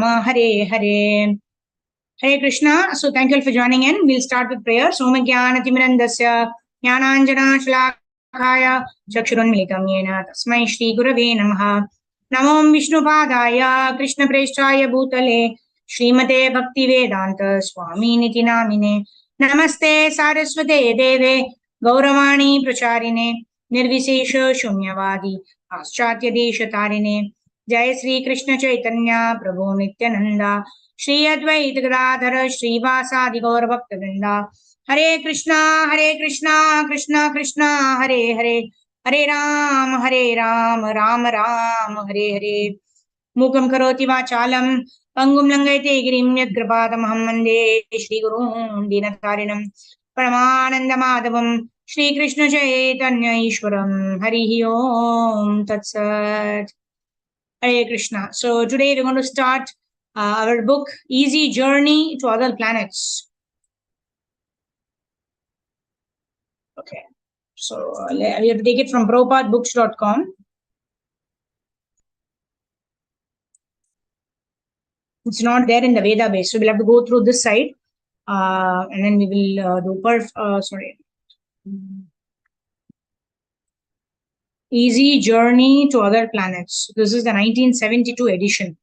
Hare Hare. Hare Krishna. So thank you all for joining in. We'll start with prayer. Soma Jnana Timirandasya Jnananjana Shalakaya Chakshurunmilitam Yena Tasmai Shri Gurave Namaha. Namo Vishnu Padaya Krishna Preshchaya Bhutale Srimate Bhakti Vedanta Swami Niti Namine. Namaste Saraswate Deve Gauravani Pracharine Nirvisesha Shunyavadi Paschatya Desha Tarine. Jai Sri Krishna Chaitanya Prabhu Nityananda Shri Advaita Gadadhara Srivasadi Gaur Bhakta Vrinda. Hare Krishna Krishna Krishna Hare Hare Hare Ram Ram Ram Hare Hare. Mukam karoti vachalam pangum langayate girim yadgrapadam aham vande Shri Gurun Dinatarinam Paramananda Madhavam Shri Krishna Chaitanya Ishwaram Harihi Om Tatsat. Hare Krishna. So today we're going to start our book, Easy Journey to Other Planets. Okay. So we have to take it from prabhupadbooks.com. It's not there in the Veda base. So we'll have to go through this side. And then we will do Easy Journey to Other Planets. This is the 1972 edition,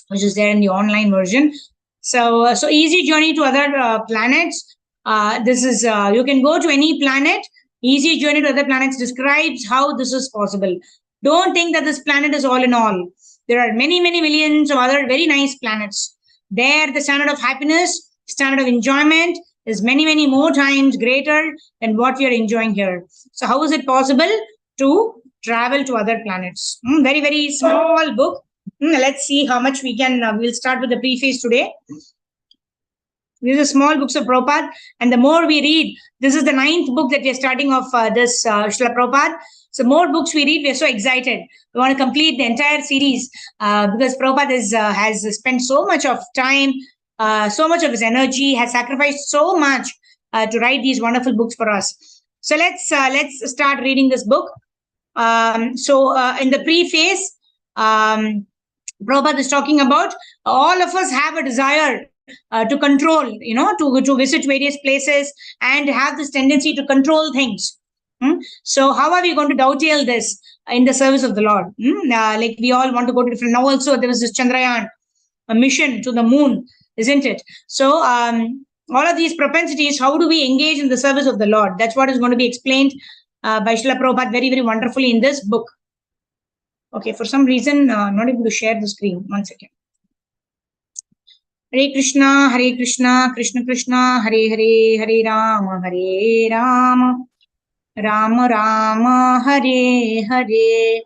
which is there in the online version. So Easy Journey to Other Planets. This is, you can go to any planet. Easy Journey to Other Planets describes how this is possible. Don't think that this planet is all in all. There are many millions of other very nice planets. There, the standard of happiness, standard of enjoyment is many more times greater than what we are enjoying here. So how is it possible to travel to other planets? Very small book. Let's see how much we can. We'll start with the preface today. These are small books of Prabhupada, and the more we read, this is the 9th book that we are starting off this Srila Prabhupada. So more books we read, we are so excited. We want to complete the entire series because Prabhupada has spent so much of time, so much of his energy, has sacrificed so much to write these wonderful books for us. So let's start reading this book. In the preface, Prabhupada is talking about all of us have a desire to control, to visit various places and have this tendency to control things. So how are we going to dovetail this in the service of the Lord? Like we all want to go to different. Now also there was this Chandrayaan, a mission to the moon, isn't it? So all of these propensities, how do we engage in the service of the Lord? That's what is going to be explained by Srila Prabhupada very wonderfully in this book. Okay, for some reason, I'm not able to share the screen. One second. Hare Krishna, Krishna Krishna, Hare Hare, Hare Rama, Rama, Hare Hare.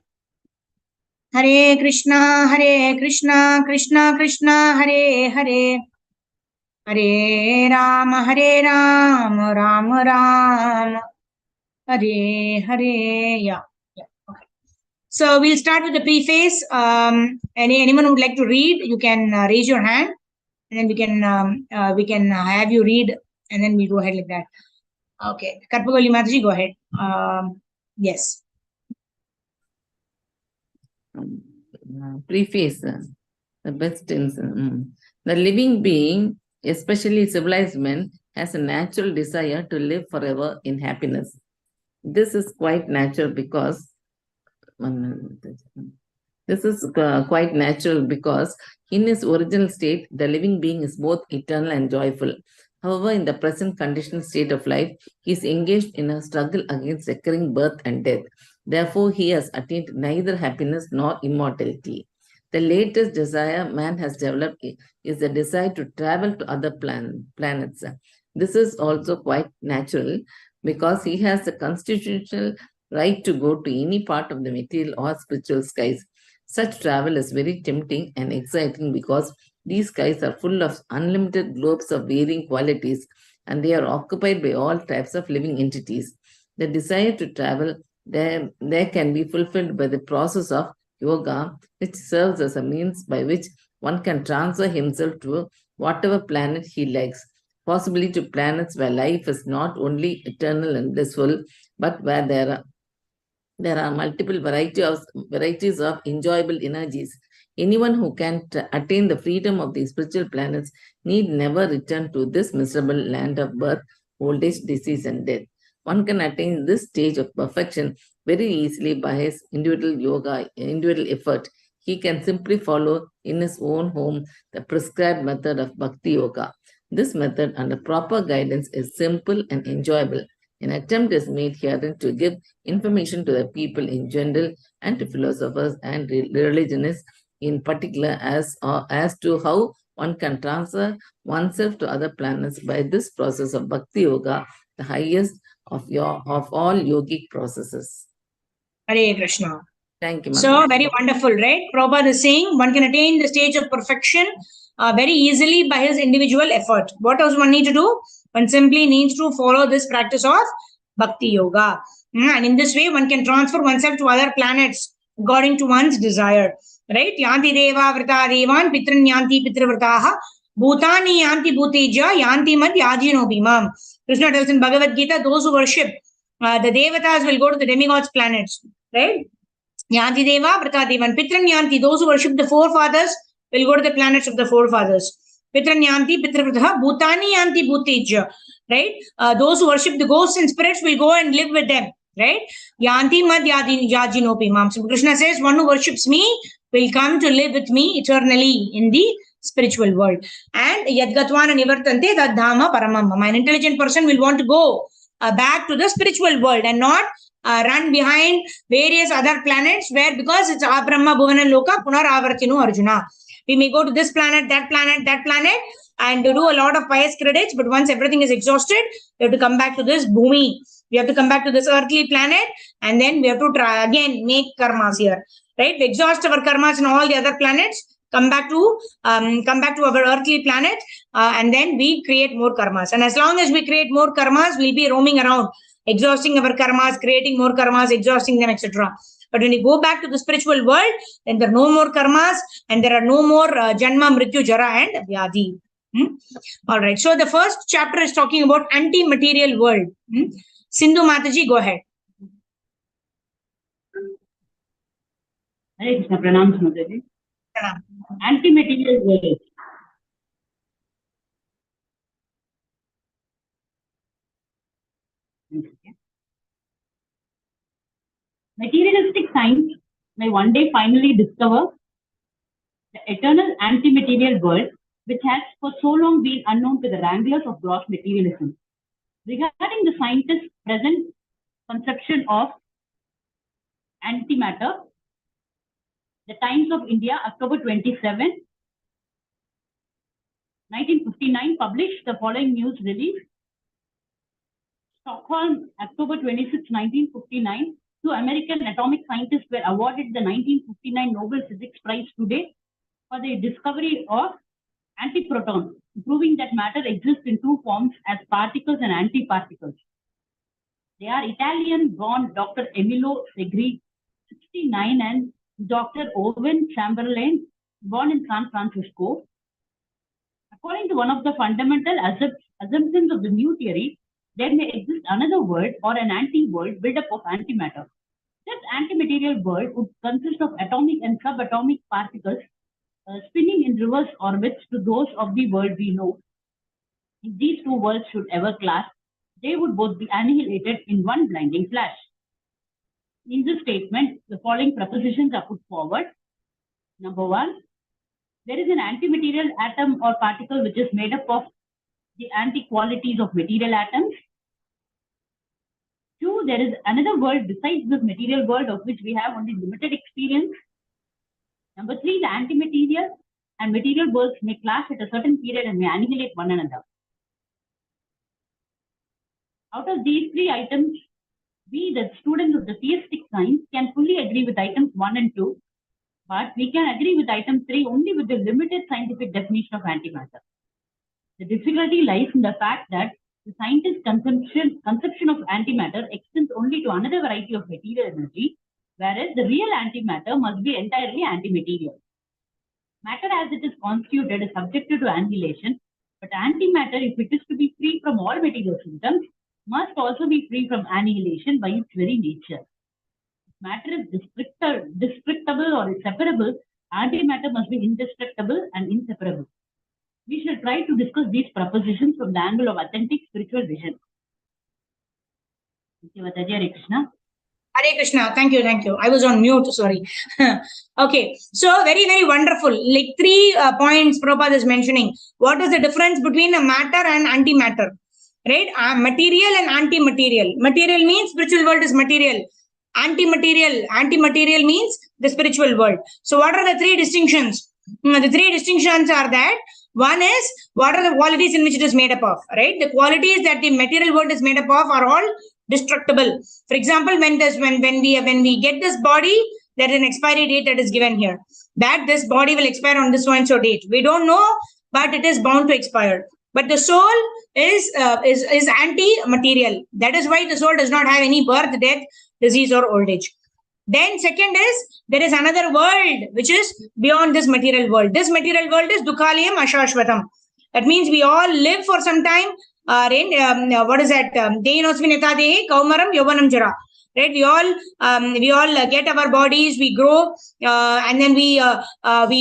Hare Krishna, Krishna Krishna, Hare Hare. Hare Rama, Rama, Hare Hare. Yeah. Okay. So we'll start with the preface. Anyone who would like to read, you can raise your hand, and then we can have you read, and then we go ahead like that. Okay, Karpagoli Mataji, go ahead. Yes. Preface, the best things. The living being, especially civilized men, has a natural desire to live forever in happiness. This is quite natural because in his original state, the living being is both eternal and joyful. However, in the present conditional state of life, he is engaged in a struggle against recurring birth and death. Therefore, he has attained neither happiness nor immortality. The latest desire man has developed is the desire to travel to other planets. This is also quite natural because he has the constitutional right to go to any part of the material or spiritual skies. Such travel is very tempting and exciting because these skies are full of unlimited globes of varying qualities, and they are occupied by all types of living entities. The desire to travel there can be fulfilled by the process of yoga, which serves as a means by which one can transfer himself to whatever planet he likes, possibly to planets where life is not only eternal and blissful, but where there are multiple varieties of enjoyable energies. Anyone who can attain the freedom of these spiritual planets need never return to this miserable land of birth, old age, disease, and death. One can attain this stage of perfection very easily by his individual effort. He can simply follow in his own home the prescribed method of Bhakti Yoga. This method, under proper guidance, is simple and enjoyable. An attempt is made herein to give information to the people in general and to philosophers and religionists in particular as to how one can transfer oneself to other planets by this process of Bhakti Yoga, the highest of all yogic processes. Hare Krishna. Thank you, So, Madhu. very wonderful, right? Prabhupada is saying one can attain the stage of perfection very easily by his individual effort. What does one need to do? One simply needs to follow this practice of Bhakti Yoga. And in this way, one can transfer oneself to other planets according to one's desire. Right? Yanti Deva Vrita Devan Pitran Yanti Pitravrataha Bhutani Yanti Bhuteja Yanti Mad Yajino Bhimam. Krishna tells in Bhagavad Gita, those who worship the Devatas will go to the demigods' planets. Right? Yanti Deva, Vrata Devan. Pitran Yanti, those who worship the forefathers will go to the planets of the forefathers. Pitran Yanti, Pitravrataha, Bhutani Yanti Bhuteja. Right? Those who worship the ghosts and spirits will go and live with them. Right? Yanti Mad Yajinopi Mam. So Krishna says, one who worships me will come to live with me eternally in the spiritual world. And Yadgatwana Nivartante Tadhama Paramam. An intelligent person will want to go back to the spiritual world and not run behind various other planets where, because it's Abrahma Bhuvana Loka Punar Avartinu Arjuna. We may go to this planet, that planet, and to do a lot of pious credits, but once everything is exhausted, we have to come back to this Bhumi. We have to come back to this earthly planet, and then we have to try again, make karmas here. Right? We exhaust our karmas in all the other planets, come back to our earthly planet, and then we create more karmas. And as long as we create more karmas, we'll be roaming around, exhausting our karmas, creating more karmas, exhausting them, etc. But when you go back to the spiritual world, then there are no more karmas and there are no more janma, mrityu, jara, and vyadhi. All right. So the first chapter is talking about anti-material world. Sindhu Mataji, go ahead. Hare Krishna, Pranam Mataji. Anti-material world. Materialistic science may one day finally discover the eternal anti-material world, which has for so long been unknown to the wranglers of gross materialism. Regarding the scientists' present conception of antimatter, the Times of India, October 27, 1959, published the following news release. Stockholm, October 26, 1959, two American atomic scientists were awarded the 1959 Nobel Physics Prize today for the discovery of antiprotons, proving that matter exists in two forms as particles and antiparticles. They are Italian-born Dr. Emilio Segre, 69, and Dr. Owen Chamberlain, born in San Francisco. According to one of the fundamental assumptions of the new theory, there may exist another world or an anti-world built up of antimatter. This antimaterial world would consist of atomic and subatomic particles spinning in reverse orbits to those of the world we know. If these two worlds should ever clash, they would both be annihilated in one blinding flash. In this statement, the following propositions are put forward. Number one, there is an antimaterial atom or particle which is made up of the anti-qualities of material atoms. Two, there is another world besides this material world of which we have only limited experience. Number three, the antimaterial and material worlds may clash at a certain period and may annihilate one another. Out of these three items, we, the students of the theistic science, can fully agree with items 1 and 2, but we can agree with item 3 only with the limited scientific definition of antimatter. The difficulty lies in the fact that the scientist's conception of antimatter extends only to another variety of material energy, whereas the real antimatter must be entirely antimaterial. Matter as it is constituted is subjected to annihilation, but antimatter, if it is to be free from all material symptoms, must also be free from annihilation by its very nature. If matter is destructible or is separable, Antimatter must be indestructible and inseparable. We shall try to discuss these propositions from the angle of authentic spiritual vision. Hare Krishna. Hare Krishna. Thank you. Thank you. I was on mute. Sorry. Okay. So very, very wonderful. Like 3 points Prabhupada is mentioning. What is the difference between a matter and antimatter? Right? Material and anti-material. Material means spiritual world is material. Anti-material means the spiritual world. So what are the 3 distinctions? The 3 distinctions are that one is what are the qualities in which it is made up of, right? The qualities that the material world is made up of are all destructible. For example, when we get this body, there is an expiry date that is given here. That this body will expire on this so and so date. We don't know, but it is bound to expire. But the soul is anti-material. That is why the soul does not have any birth, death, disease, or old age. Then second is there is another world which is beyond this material world. This material world is dukhaliyam ashashvatam. That means we all live for some time. What is that? Dehinosvineta dehi kaumaram yovanam jara. Right? We all get our bodies. We grow, and then we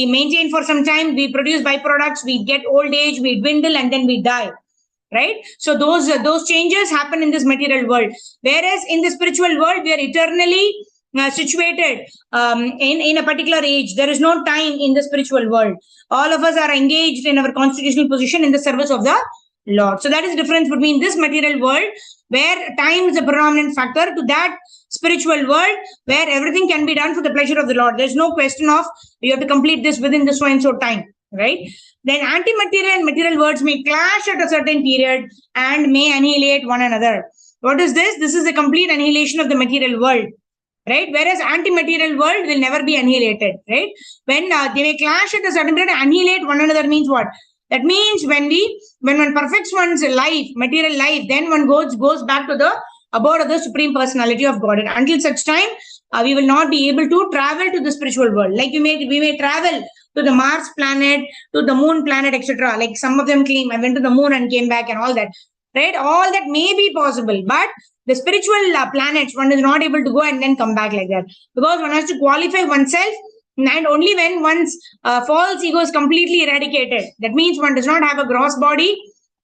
maintain for some time. We produce byproducts. We get old age. We dwindle, and then we die. Right? So those changes happen in this material world. Whereas in the spiritual world, we are eternally situated in a particular age. There is no time in the spiritual world. All of us are engaged in our constitutional position in the service of the Lord. So that is the difference between this material world where time is a predominant factor to that spiritual world where everything can be done for the pleasure of the Lord. There's no question of you have to complete this within this so and so time, right? Then anti-material and material worlds may clash at a certain period and may annihilate one another. What is this? This is the complete annihilation of the material world. Right? Whereas anti-material world will never be annihilated, right? When they may clash at a certain period, annihilate one another means what? That means when one perfects one's life, material life, then one goes back to the abode of the Supreme Personality of God. And until such time, we will not be able to travel to the spiritual world. Like we may travel to the Mars planet, to the Moon planet, etc. Like some of them claim, I went to the Moon and came back and all that. Right? All that may be possible, but the spiritual planets, one is not able to go and then come back like that, because one has to qualify oneself, and only when one's false ego is completely eradicated, that means one does not have a gross body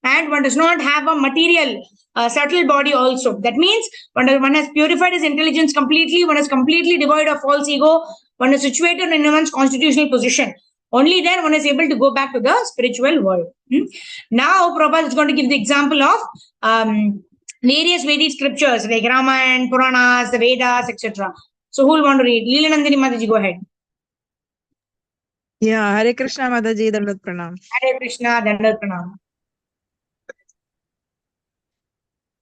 and one does not have a material subtle body also. That means one has purified his intelligence completely, one is completely devoid of false ego, one is situated in one's constitutional position. Only then one is able to go back to the spiritual world. Now Prabhupada is going to give the example of various Vedic scriptures like Ramayana, Puranas, the Vedas, etc. So who will want to read? Leela Nandini Mataji, go ahead. Yeah, Hare Krishna Mataji, Dandat Pranam. Hare Krishna, Dandat Pranam.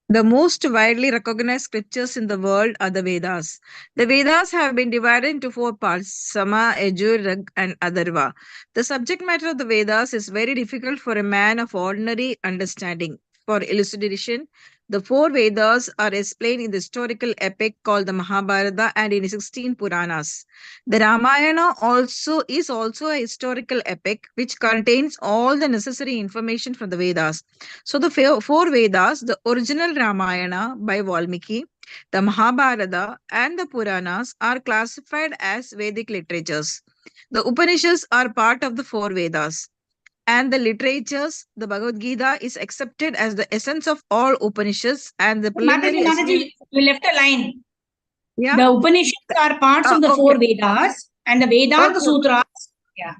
The most widely recognized scriptures in the world are the Vedas. The Vedas have been divided into 4 parts: Sama, Yajur, Rig, and Atharva. The subject matter of the Vedas is very difficult for a man of ordinary understanding. For elucidation, the 4 Vedas are explained in the historical epic called the Mahabharata and in 16 Puranas. The Ramayana is also a historical epic which contains all the necessary information from the Vedas. So the 4 Vedas, the original Ramayana by Valmiki, the Mahabharata, and the Puranas are classified as Vedic literatures. The Upanishads are part of the 4 Vedas. And the literatures, the Bhagavad Gita is accepted as the essence of all Upanishads and the preliminary... Mataji, we left a line. Yeah. The Upanishads are parts of the 4 Vedas and the Vedanta Sutras. Yeah.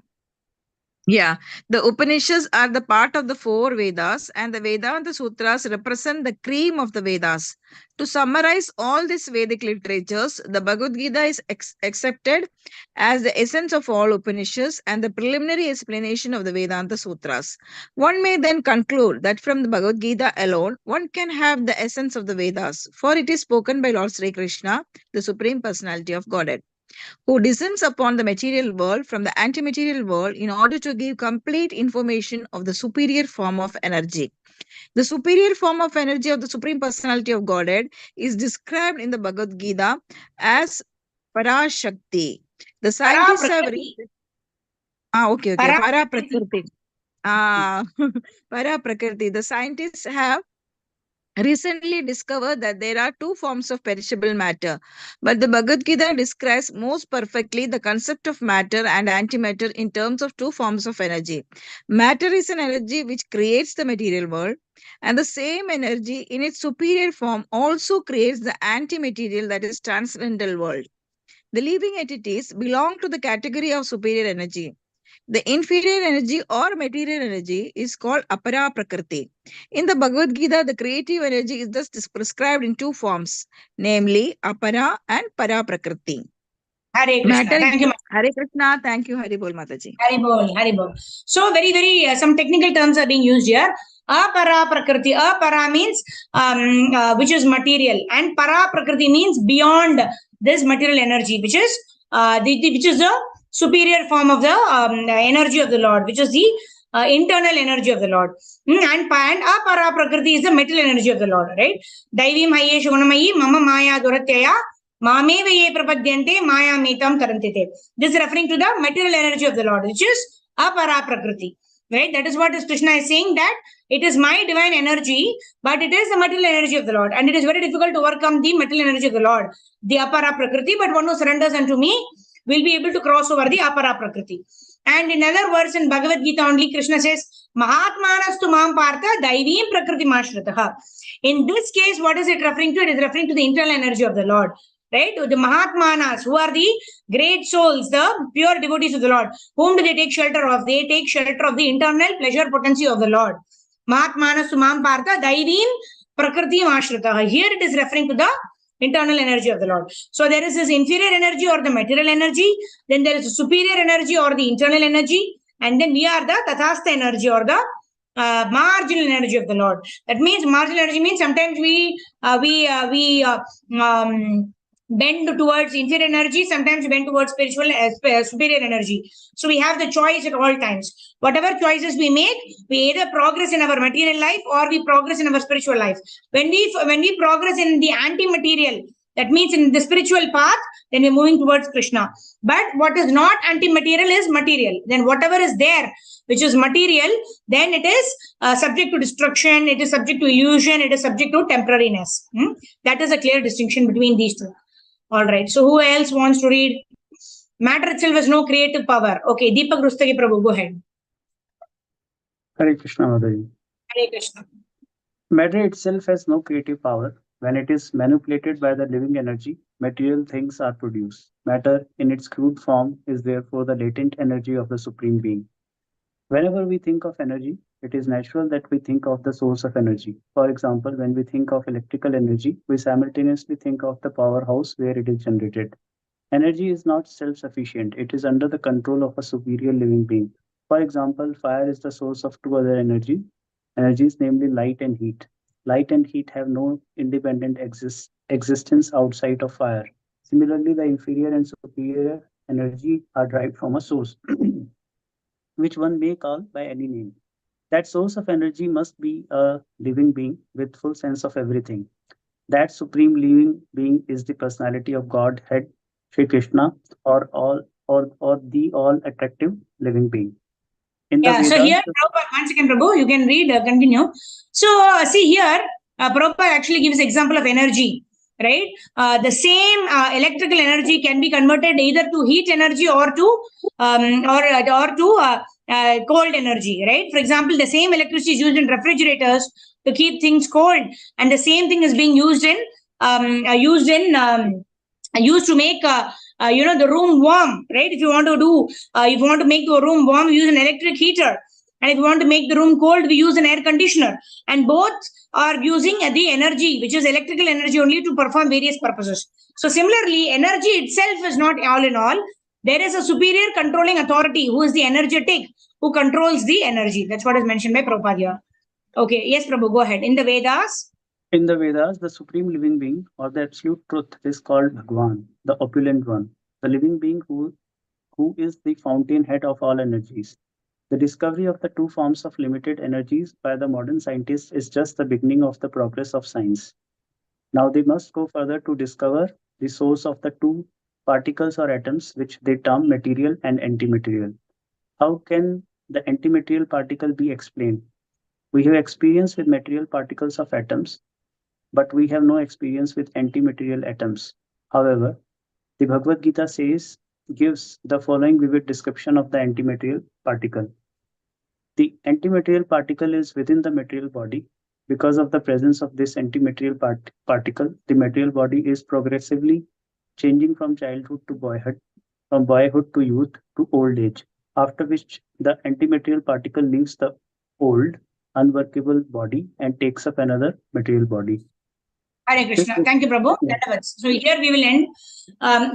Yeah, the Upanishads are the part of the 4 Vedas and the Vedanta Sutras represent the cream of the Vedas. To summarize all these Vedic literatures, the Bhagavad Gita is accepted as the essence of all Upanishads and the preliminary explanation of the Vedanta Sutras. One may then conclude that from the Bhagavad Gita alone, one can have the essence of the Vedas, for it is spoken by Lord Sri Krishna, the Supreme Personality of Godhead, who descends upon the material world from the anti-material world in order to give complete information of the superior form of energy. The superior form of energy of the Supreme Personality of Godhead is described in the Bhagavad Gita as Parashakti. The scientists have... Okay. Paraprakriti. Paraprakriti. The scientists have recently discovered that there are two forms of perishable matter, but the Bhagavad Gita describes most perfectly the concept of matter and antimatter in terms of two forms of energy. Matter is an energy which creates the material world, and the same energy in its superior form also creates the antimaterial, that is transcendental world. The living entities belong to the category of superior energy. The inferior energy or material energy is called apara prakriti. In the Bhagavad Gita, the creative energy is thus prescribed in two forms, namely apara and para prakriti. Hare Matter Krishna. is Thank you. Hare Krishna. Thank you, Hari Bol Mataji. Haribol, Haribol. So very, some technical terms are being used here. Apara prakriti. Apara means which is material, and para prakriti means beyond this material energy, which is which is the superior form of the energy of the Lord, which is the internal energy of the Lord. And apara prakriti is the material energy of the Lord, right? Daivim haye shunamayi mama maya duratyaya Mameva ye prapadyante maya metam tarantite. This is referring to the material energy of the Lord, which is apara prakriti. Right? That is what Krishna is saying, that it is my divine energy, but it is the material energy of the Lord. And it is very difficult to overcome the material energy of the Lord, the apara prakriti, but one who surrenders unto me will be able to cross over the apara prakriti. And in other words, in Bhagavad Gita only, Krishna says, Mahatmanastu mam partha daivim prakriti mashrataha. In this case, what is it referring to? It is referring to the internal energy of the Lord. Right? The Mahatmanas, who are the great souls, the pure devotees of the Lord. Whom do they take shelter of? They take shelter of the internal pleasure potency of the Lord. Mahatmanas sumam partha daivim prakriti ashrita. Here it is referring to the internal energy of the Lord. So there is this inferior energy or the material energy, then there is a superior energy or the internal energy, and then we are the tathastha energy or the marginal energy of the Lord. That means marginal energy means sometimes we bend towards inferior energy, sometimes bend towards spiritual superior energy. So we have the choice at all times. Whatever choices we make, we either progress in our material life or we progress in our spiritual life. When we progress in the anti-material, that means in the spiritual path, then we're moving towards Krishna. But what is not anti-material is material. Then whatever is there, which is material, then it is subject to destruction, it is subject to illusion, it is subject to temporariness. That is a clear distinction between these two. All right. So who else wants to read? Matter itself has no creative power. Okay, Deepak Rustagi Prabhu, go ahead. Hare Krishna, Madaji. Hare Krishna. Matter itself has no creative power. When it is manipulated by the living energy, material things are produced. Matter, in its crude form, is therefore the latent energy of the Supreme Being. Whenever we think of energy, it is natural that we think of the source of energy. For example, when we think of electrical energy, we simultaneously think of the powerhouse where it is generated. Energy is not self-sufficient. It is under the control of a superior living being. For example, fire is the source of two other energies, namely light and heat. Light and heat have no independent existence outside of fire. Similarly, the inferior and superior energy are derived from a source, which one may call by any name. That source of energy must be a living being with full sense of everything. That supreme living being is the personality of Godhead, Sri Krishna, or the all attractive living being. In the Yeah, so Vedas, here, Prabhupada, 1 second, Prabhu, you can read, continue. So, see here, Prabhupada actually gives example of energy, right? The same electrical energy can be converted either to heat energy or to cold energy, right? For example, the same electricity is used in refrigerators to keep things cold, and the same thing is being used in used to make the room warm, right? If you want to make the room warm, we use an electric heater, and if you want to make the room cold, we use an air conditioner, and both are using the energy, which is electrical energy, only to perform various purposes. So similarly, energy itself is not all in all. There is a superior controlling authority who is the energetic, who controls the energy. That's what is mentioned by Prabhupada here. Okay, yes, Prabhu, go ahead. In the Vedas, the supreme living being or the absolute truth is called Bhagwan, the opulent one, the living being who is the fountainhead of all energies. The discovery of the two forms of limited energies by the modern scientists is just the beginning of the progress of science. Now they must go further to discover the source of the two particles or atoms which they term material and antimaterial. How can the antimaterial particle be explained? We have experience with material particles of atoms. but we have no experience with antimaterial atoms. However, the Bhagavad Gita gives the following vivid description of the antimaterial particle. The antimaterial particle is within the material body. Because of the presence of this antimaterial particle, the material body is progressively changing from childhood to boyhood, from boyhood to youth to old age, after which the antimaterial particle leaves the old, unworkable body and takes up another material body. Hare Krishna. Thank you, Prabhu. So here we will end.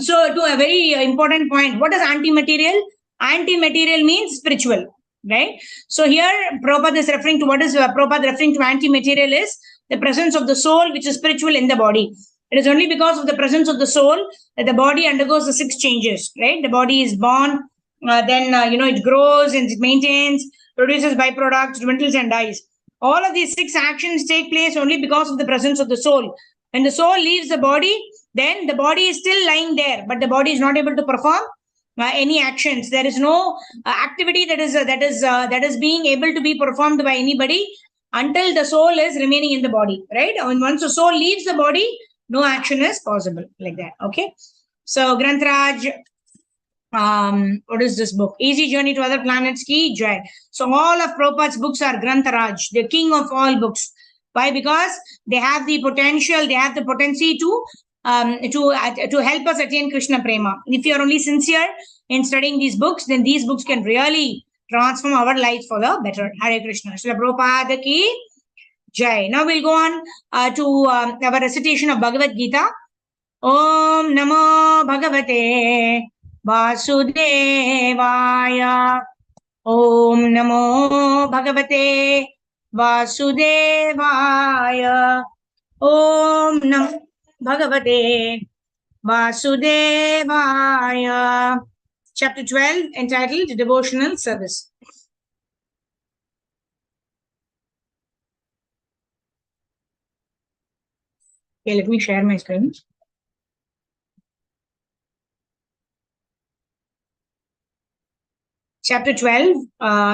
So to a very important point, what is anti-material? Anti-material means spiritual, right? So here Prabhupada is referring to what is Prabhupada referring to anti-material is the presence of the soul, which is spiritual in the body. It is only because of the presence of the soul that the body undergoes the 6 changes, right? The body is born, then it grows and it maintains, produces byproducts, dwindles and dies. All of these 6 actions take place only because of the presence of the soul. When the soul leaves the body, then the body is still lying there, but the body is not able to perform any actions. There is no activity that is being able to be performed by anybody until the soul is remaining in the body, right? And once the soul leaves the body, no action is possible, like that. Okay. So Grantraj, what is this book? Easy Journey to Other Planets Ki Jai. So all of Prabhupada's books are Grantharaj, the king of all books. Why? Because they have the potential, they have the potency to help us attain Krishna Prema. If you are only sincere in studying these books, then these books can really transform our lives for the better. Hare Krishna. Srila Prabhupada ki Jai. Now we'll go on to our recitation of Bhagavad Gita. Om Namo Bhagavate Vasudevaya. Om Namo Bhagavate Vasudevaya. Om Namo Bhagavate Vasudevaya. Chapter 12, entitled Devotional Service. Okay, let me share my screen. Chapter 12,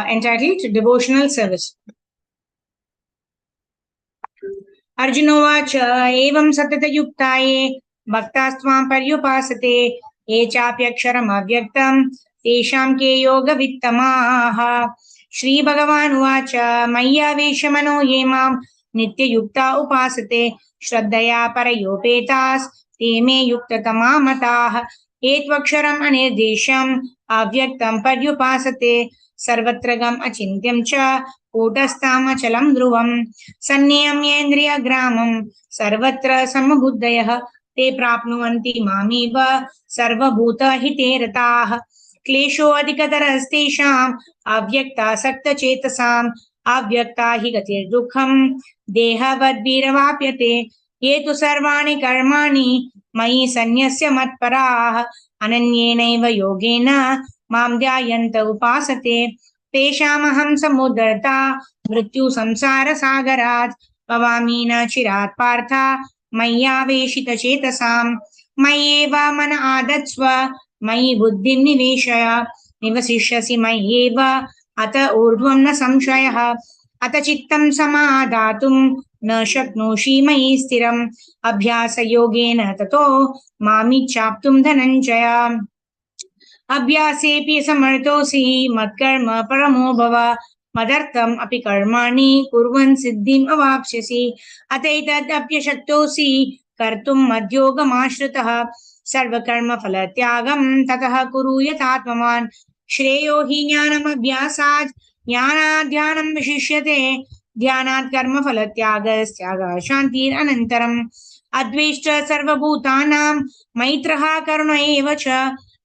entitled Devotional Service. Arjunovacha evam satatayuktaye bhaktastvam paryupasate ye chapyaksharam avyaktam tesham ke yoga vittamaha. Shri Bhagavan uvacha maya veshamano yemam nitya yukta upasate shraddhaya parayopetas te me yuktatama matah etvaksharam anirdesham avyaktam paryupasate sarvatragam achintyam cha कूटस्थाम चलम ध्रुवम सन्नियम्येन्द्रिय ग्रामम सर्वत्र समबुद्धयः ते प्राप्नुवन्ति मामेव सर्वभूत हिते रताः क्लेशो अधिकतरस्तेषाम् अव्यक्तासक्तचेतसाम् अव्यक्ता हि गतिर्दुःखम् देहवद्भिरवाप्यते ये तु सर्वाणि कर्माणि मयि सन्न्यस्य मत्पराः अनन्येनैव योगेन मां ध्यायन्त उपासते तेषामहं समुद्धर्ता मृत्यु संसार सागरात् भवामि न चिरात् पार्थ मय्यावेशितचेतसां मय्येव मन आदत्स्व मयि बुद्धिं निवेशय निवसिष्यसि मय्येव अत ऊर्ध्वं न संशयः अत चित्तं समादातुं न शक्नोषि मयि स्थिरम् अभ्यासयोगेन ततो मामिच्छाप्तुं धनञ्जय अभ्यासेऽपि समर्थोऽसि मत्कर्म परमो भव मदर्थम् अपि कर्माणि कुर्वन् सिद्धिम् अवाप्स्यसि अतैतदप्यशक्तोऽसि कर्तुं मद्योगमाश्रितः सर्वकर्मफलत्यागं ततः कुरु यथात्मवान् श्रेयो हि ज्ञानमभ्यासात् ज्ञानात् ध्यानं विशिष्यते ध्यानात् कर्मफलत्यागस्त्यागः शान्तिरनन्तरम् अद्वेष्ट सर्वभूतानां मैत्रः करुण एव च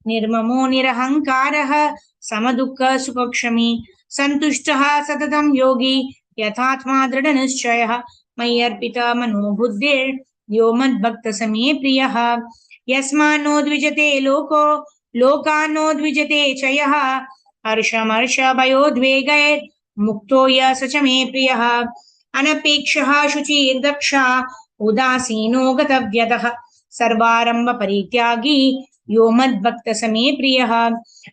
निर्ममो निरहंकारः समदुःख सुखक्षमी सन्तुष्टः सततं योगी यथात्मा दृढनिश्चयः मय्यर्पिता मनो बुद्धिर्यो मद्भक्तसमे प्रियः यस्मान्नो द्विजते लोको लोकान्नो च यः हर्षमर्षभयोद्वेगैर् मुक्तो य स च मे प्रियः अनपेक्षः शुचिर्दक्षः उदासीनो गतव्यतः सर्वारम्भ परित्यागी यो मद्भक्तसमे प्रियः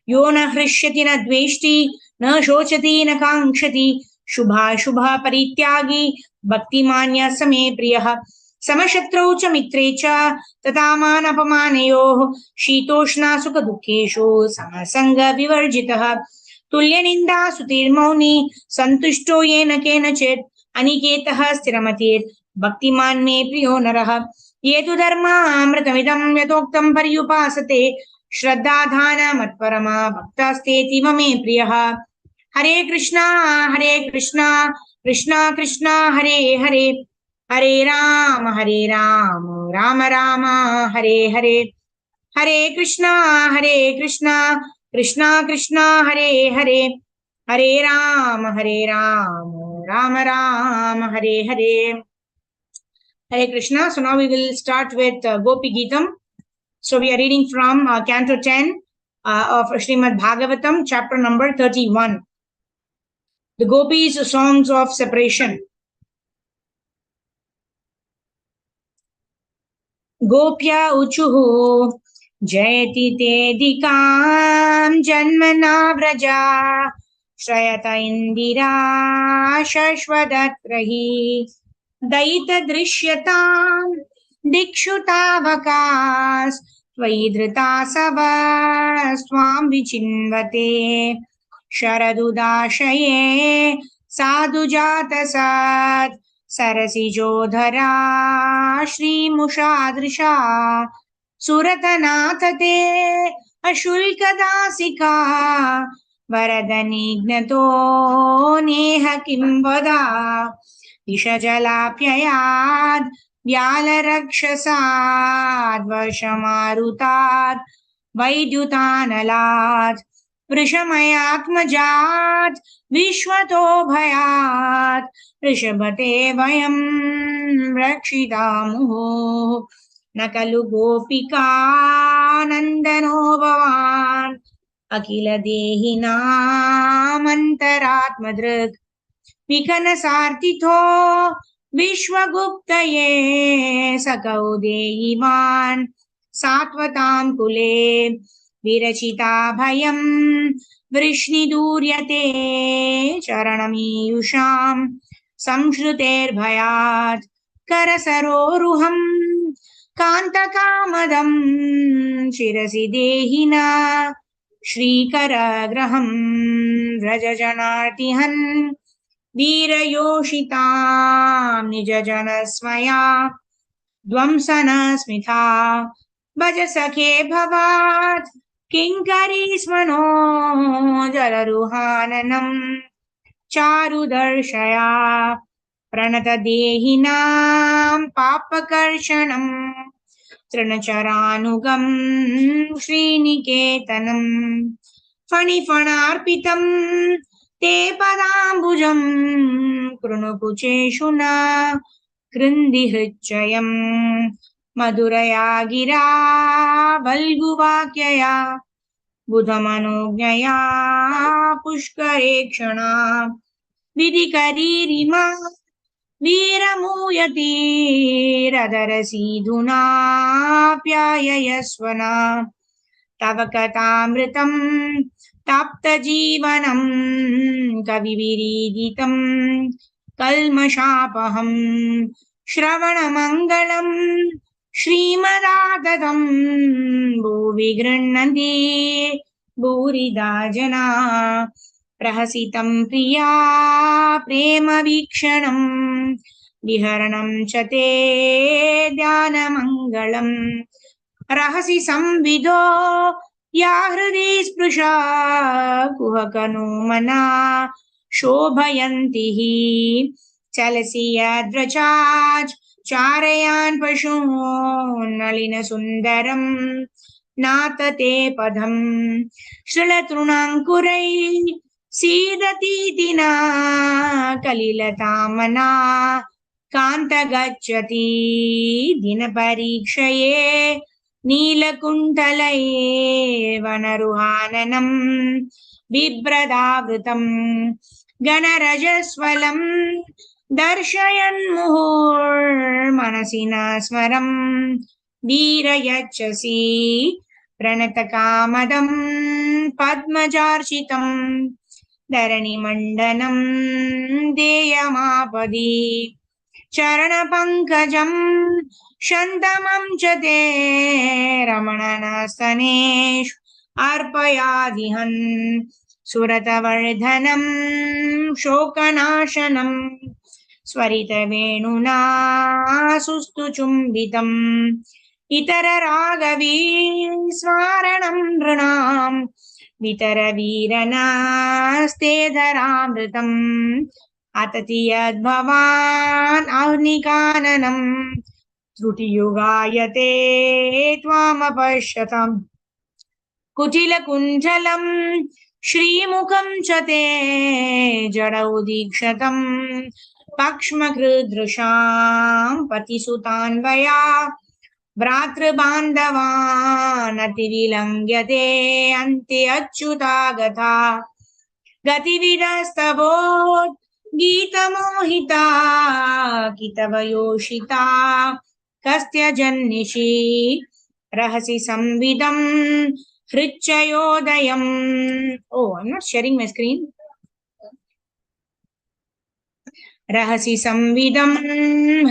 यो न हृष्यति न द्वेष्टि न शोचति न काङ्क्षति शुभाशुभ परित्यागी भक्तिमान्य समे प्रियः समशत्रौ च मित्रे च तथा मानपमानयोः शीतोष्णा सुखदुःखेषु समसङ्गविवर्जितः तुल्यनिन्दा सुतिर्मौनी सन्तुष्टो येन केनचित् अनिकेतः स्थिरमतिर् भक्तिमान् मे प्रियो नरः ये तु धर्मामृतमिदं यथोक्तं पर्युपासते श्रद्धाधान मत्परमा भक्तास्तेतीव मे प्रियः हरे Krishna Krishna Krishna Hare Hare Hare Ram Ram Ram Hare Hare Hare Krishna Krishna Krishna Hare Hare Hare Ram Ram Ram Hare Hare Hare Krishna. So now we will start with Gopi Geetam. So we are reading from Canto 10 of Srimad Bhagavatam, chapter number 31. The Gopis' songs of separation. Gopya uchuhu jayati tedikam janmana vraja shrayata indira shashvadatrahi daita drishyataam dikshu tavakas त्वयि धृतासव स्वां विचिन्वते शरदुदाशये साधुजातसत् सरसिजोधरा श्रीमुषादृशा सुरतनाथ ते अशुल्कदासिका वरदनिघ्नतो नेह किं वदा दिशजलाप्ययाद् व्यालरक्षसाद् वर्षमारुतात् वैद्युतानलात् वृषमयात्मजात् विश्वतो भयात् ऋषभते वयं रक्षितामुः न खलु गोपिकानन्दनो भवान् अखिल देहिनामन्तरात्मदृक् विकनसार्थितो विश्वगुप्तये सकौ देहिमान् सात्वतां कुले विरचिता भयं वृष्णिदूर्यते चरणमीयुषां संश्रुतेर्भयात् करसरोरुहं कान्तकामदं शिरसि देहिना श्रीकरग्रहं व्रजजनार्तिहन् वीरयोषितां निजजनस्मया ध्वंसनस्मिता भज सखे भवात् किङ्करी स्मनो जलरुहाननं चारुदर्शया प्रणतदेहिनां पापकर्षणं तृणचरानुगं श्रीनिकेतनं फणिफणार्पितं ते पदाम्बुजं कृणुकुचेषु न कृन्दिहृच्चयं मधुरया गिरा वल्गुवाक्यया बुधमनोज्ञया पुष्करे क्षणा विधिकरीरिमा वीरमूयतीरदरसीधुनाप्याययस्वना तव कथामृतं ताप्तजीवनं कविविरीडितं कल्मषापहं श्रवणमङ्गलं श्रीमदाततं भुवि गृह्णन्ति भूरिदा जना प्रहसितं प्रिया प्रेमवीक्षणं विहरणं च ते ध्यानमङ्गलम् रहसि संविदो या हृदि स्पृशा कुहकनो मना शोभयन्ति हि चलसि यद्व्रजात् चारयान् पशून् नलिनसुन्दरं नाथ ते पदं श्रीलतृणाङ्कुरैः सीदतीति न कलिलतामना कान्त गच्छति दिनपरीक्षये नीलकुण्ठलये वनरुहाननं बिभ्रदावृतं गणरजस्वलं दर्शयन्मुहुर्मनसि न स्मरं वीरयच्छसि प्रणतकामदं पद्मजार्चितं धरणिमण्डनं देयमापदि चरणपङ्कजम् शन्तमं च ते रमणनस्तनेषु अर्पयादिहन् सुरतवर्धनं शोकनाशनम् स्वरितवेणुना सुस्तुचुम्बितम् इतररागवी स्मारणं नृणाम् वितरवीरनास्तेधरामृतम् अतति यद्भवान् अग्निकाननम् त्रुटियुगायते त्वामपश्यताम् कुटिलकुञ्जलम् श्रीमुखं च ते जडौ दीक्षतम् पक्ष्मकृदृशां पतिसुतान्वया भ्रातृबान्धवान् अतिविलङ्घ्यते अन्ते अच्युतागता गतिविदस्तवोत् गीतमोहिता कितवयोषिता कस्त्यजन्निशि रहसि संविदं हृच्चयोदयम्. Oh, I'm not sharing my screen. रहसि संविदं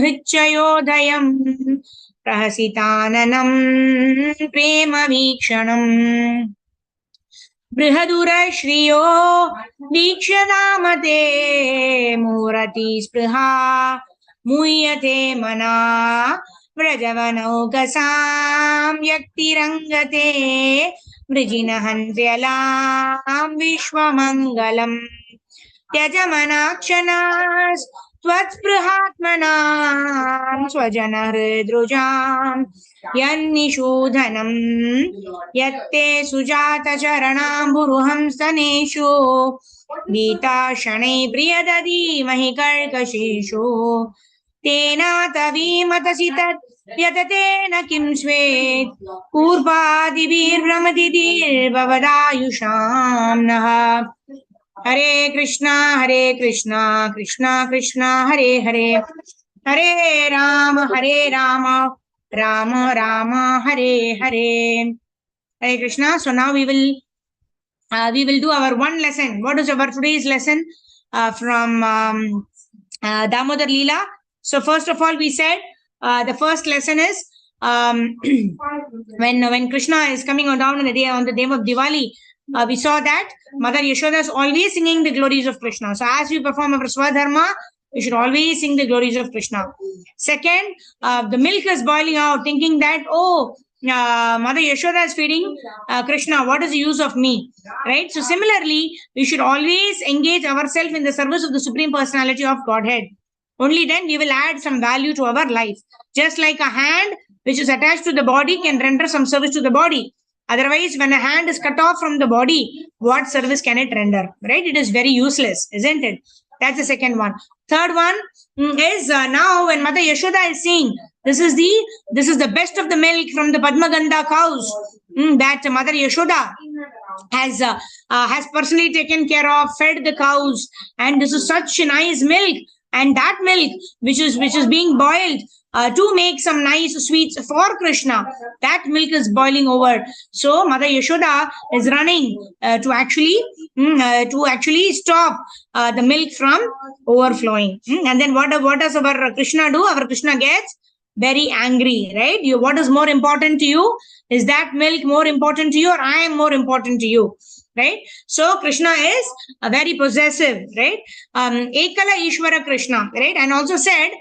हृच्चयोदयम् प्रहसिताननं प्रेमवीक्षणम् बृहदुरश्रियो वीक्ष्यतामते मुहूर्ति स्पृहा मुह्यते मना व्रजवनौकसां व्यक्तिरङ्गते मृजिनहन्त्यलां विश्वमङ्गलम् त्यजमनाक्षणास् त्वत्स्पृहात्मनां स्वजनहृदृजां यन्निषूदनम् यत्ते सुजातचरणाम्बुरुहं स्तनेषु गीताशनै प्रियदधीमहि कर्कशेषु तेनातवीमतसि तत् यततेन किं स्वेत् पूर्वादिभिर्भ्रमतिभिर्भवदायुषां नः. हरे Krishna Krishna Krishna Hare Hare Hare Ram Ram Ram Hare Hare. Hare Krishna. So now we will do our one lesson. What is our today's lesson from Damodar Leela? So first of all, we said the first lesson is when Krishna is coming down on the day of Diwali. We saw that Mother Yashoda is always singing the glories of Krishna. So as we perform our Swadharma, we should always sing the glories of Krishna. Second, the milk is boiling out, thinking that, Mother Yashoda is feeding Krishna. What is the use of me? Right? So similarly, we should always engage ourselves in the service of the Supreme Personality of Godhead. Only then we will add some value to our life. Just like a hand which is attached to the body can render some service to the body. Otherwise, when a hand is cut off from the body, what service can it render? Right? It is very useless, isn't it? That's the second one. Third one is now when Mother Yashoda is saying, this is the best of the milk from the Padmagandha cows that Mother Yashoda has personally taken care of, fed the cows, and this is such nice milk. And that milk which is being boiled to make some nice sweets for Krishna, that milk is boiling over. So Mother Yashoda is running to actually stop the milk from overflowing. And then what does our Krishna do? Our Krishna gets very angry, right? What is more important to you? Is that milk more important to you, or I am more important to you? Right? So Krishna is very possessive, right? Ekala Ishvara Krishna, right? And also said,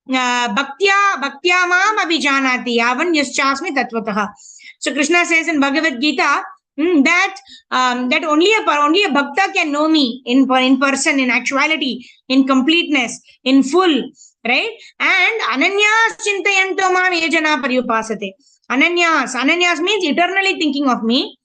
Bhaktya mam abhijanati yavan yaschasmi tatvatah. So Krishna says in Bhagavad Gita that only a bhakta can know me in person, in actuality, in completeness, in full, right? And ananyas chintayanto mam yajana paryupasate. Ananyas means eternally thinking of me.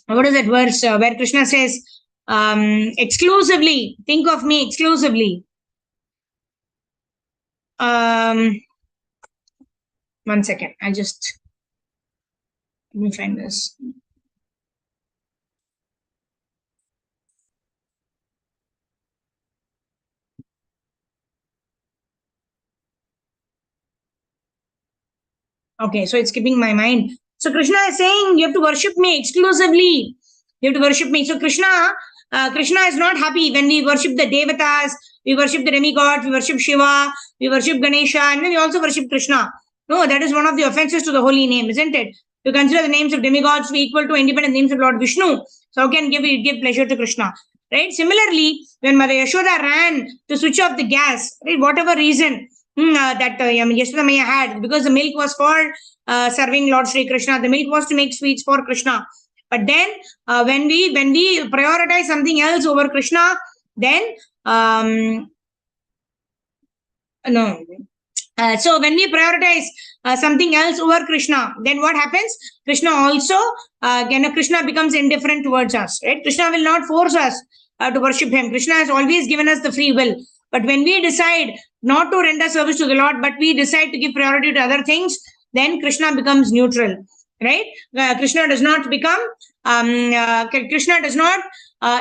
What is that verse where Krishna says, exclusively, think of me exclusively. One second, let me find this. Okay, so it's skipping my mind. So Krishna is saying, you have to worship me exclusively. You have to worship me. So Krishna Krishna is not happy when we worship the devatas, we worship the demigods, we worship Shiva, we worship Ganesha, and then we also worship Krishna. No, that is one of the offenses to the holy name, isn't it? To consider the names of demigods to be equal to independent names of Lord Vishnu. So how can we give pleasure to Krishna? Right? Similarly, when Mother Yashoda ran to switch off the gas, right, whatever reason that Yashoda Maya had, because the milk was for serving Lord Sri Krishna, the milk was to make sweets for Krishna. But then when we prioritize something else over Krishna, then no. So when we prioritize something else over Krishna, then what happens? Krishna also, Krishna becomes indifferent towards us. Right? Krishna will not force us to worship him. Krishna has always given us the free will. But when we decide not to render service to the Lord, but we decide to give priority to other things, then Krishna becomes neutral. Right? Krishna does not become, Krishna does not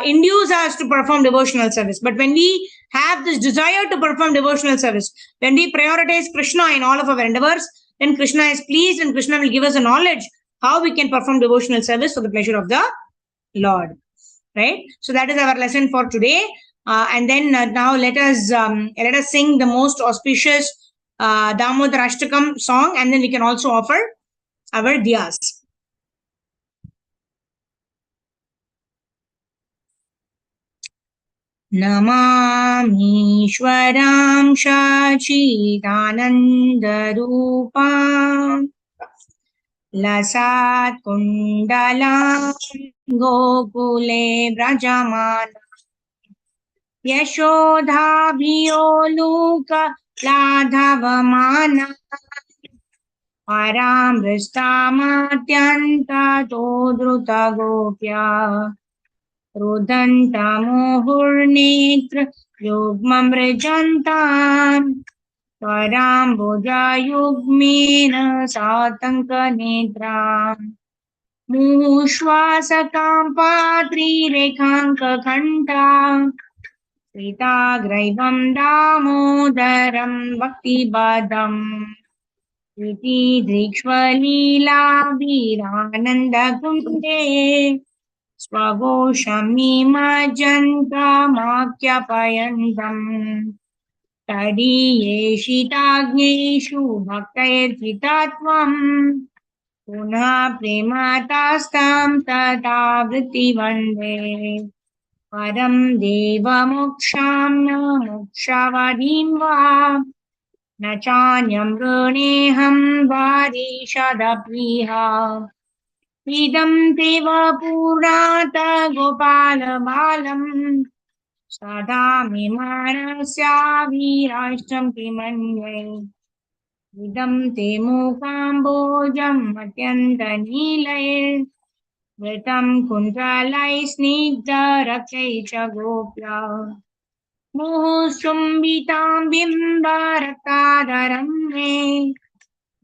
induce us to perform devotional service. But when we have this desire to perform devotional service, when we prioritize Krishna in all of our endeavors, then Krishna is pleased and Krishna will give us a knowledge how we can perform devotional service for the pleasure of the Lord. Right? So that is our lesson for today. And then now let us sing the most auspicious Damodar Ashtakam song, and then we can also offer our diyas. नमामीश्वरां सच्चिदानन्दरूपां लसात् कुण्डलां गोकुले व्रजमाना यशोधाभियोलूकलाघवमाना परामृष्टामात्यन्ततो द्रुतगोप्या रुदन्तमुहुर्नेत्र युग्ममृजन्ताम् त्वराम्बुजयुग्मेन सातङ्कनेत्राम् मुश्वासकां पात्रीरेखाङ्कघण्टा सीताग्रैवं दामोदरं भक्तिपदम् इति दृक्ष्वलीलाभिरानन्दकुन्दे स्वघोषमिमजन्तमाख्यपयन्तम् तदीयेषिताग्नेषु भक्तैर्चितात्वम् पुनः प्रेमतास्तां तथा वृत्तिवन्दे परं देवमोक्षां न मोक्षावधीं वा न चान्यं वृणेऽहं वारिषदप्रियः इदं देव पुरात गोपालबालम् सदा मे मनस्याभिराष्ट्रं किमन्ये इदं ते मूकाम्बोजम् अत्यन्तनीलैर्वृतं कुन्तलैः स्निग्धरक्षैः च गोप्या मुहुःशुम्भितां बिम्बरक्ताधरं मे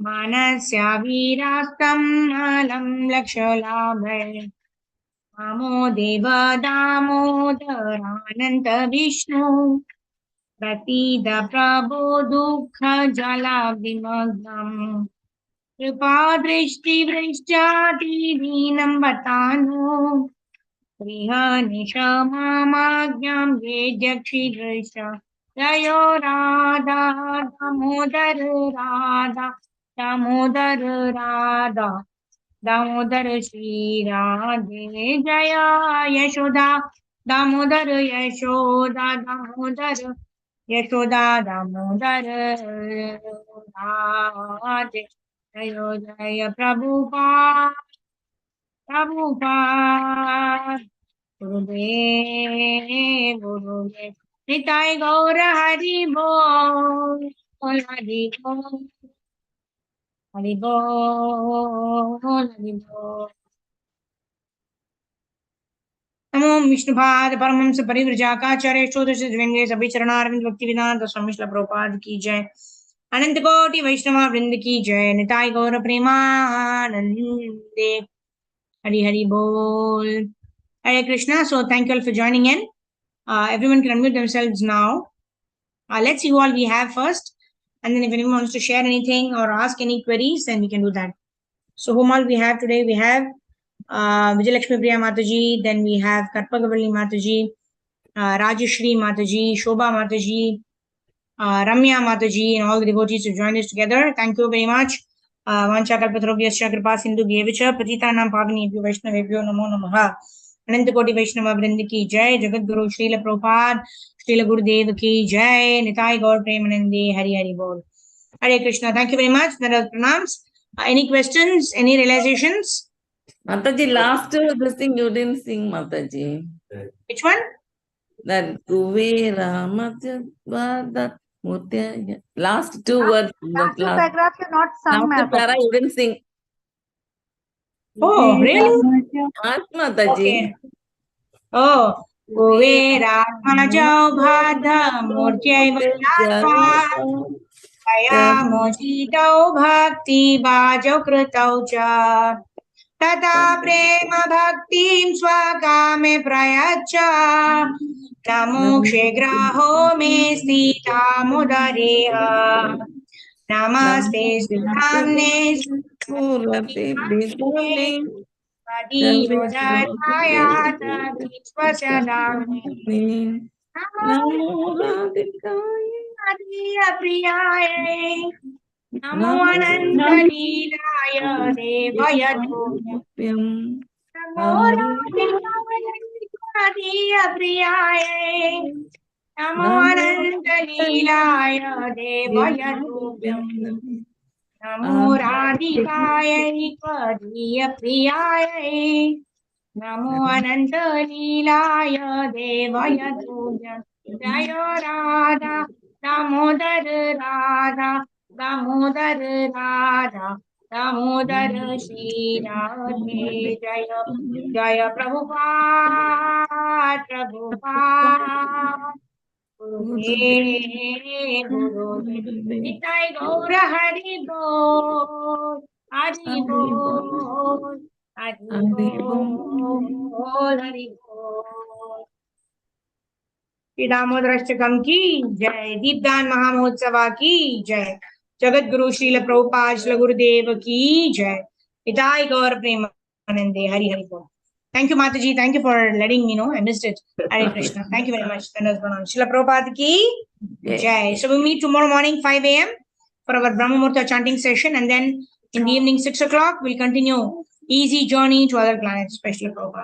मनस्याभिरास्तं अलं लक्षलाभै नमो देव दामोदरानन्त विष्णु प्रतीद प्रभो दुःख जलाभिमग्नम् कृपादृष्टिवृष्ट्यातिदीनं बतानु गृहनिशमाज्ञां वेद्यक्षिदृश जयो राधा दामोदर राधा दामोदर राधा दामोदर श्री राधे जय यशोदा दामोदर यशोदा दामोदर यशोदा दामोदर राधे जय जय प्रभुपाद प्रभुपाद गुरुदेव गुरुदेव निताय गौर हरि बोल हरि बोल हरि बोल हरि बोल। नमो विष्णुपाद परमहंस परिव्रजाकाचार्य षोडश दिव्यंगे सभी चरणारविंद भक्ति विदांत स्वामी श्रील प्रभुपाद की जय। अनंत कोटि वैष्णव वृंद की जय। निताय गौर प्रेमानंदे। Hari Hari Bol. Hare Krishna. So thank you all for joining in. Everyone can unmute themselves now. Let's see who all we have first. And then if anyone wants to share anything or ask any queries, then we can do that. So whom all we have today? We have Vijayalakshmi Priya Mataji, then we have Karpagavalli Mataji, Rajashri Mataji, Shobha Mataji, Ramya Mataji, and all the devotees who joined us together. Thank you very much. Vancha kalpatarobhyascha kripa sindhu bhyevacha patitanam pavanebhyo vaishnavebhyo namo namaha. Ananta Koti Vaishnava Vrind ki jai, Jagat Guru Srila Prabhupada, Srila Gurudev ki jai, Nitai Gaur Premanande, Hari Hari Bol. Hare Krishna. Thank you very much. That pranams. Any questions? Any realizations? Mataji, last this thing you didn't sing, Mataji. Which one? That Kuvera Matya Murtya. Last two words. Last two paragraphs are not sung, Last para you didn't sing. Oh, really? Ask Mataji. Okay. Oh, Kuvera Majao Bhadha Murtyaiva Yatva Aya Mojitau Bhakti Bhajau Kritau Cha Tata Prema Bhaktim Swakame Prayacha Namo Kshegraho Me Sita Mudareha Namaste Sudhamne Surati Bidhani. Adi Udaraya Vishwasadame Namo Radhikaya. Adi Priyaye Namo Ananta Leelaya Devayato Namo Radhikaya Adi Priyaye Namo Ananta Leelaya Devayato Namo Radhikaya Padiya Priyaya Namo Ananta Leelaya Devaya Tuya Jaya Radha Damodar Radha Damodar Radha Damodar Shri Radhe Jaya Jaya Prabhupada Prabhupada Gurudev Gurudev Nitai Gaura Hari Bol Hari Bol Hari Bol Hari Bol Shri दामोदराष्टकम की जय दीपदान महामहोत्सवा की जय जगत गुरु श्रील प्रभुपाद श्रील गुरुदेव की जय इताई गौर प्रेमानंदे हरि हरि बोल Thank you, Mataji. Thank you for letting me know. I missed it. Hare Krishna. Thank you very much. Srila Prabhupada ki jai. So we meet tomorrow morning 5 a.m. for our Brahma Murta chanting session, and then in the evening 6 o'clock we'll continue easy journey to other planets, especially Prabhupada.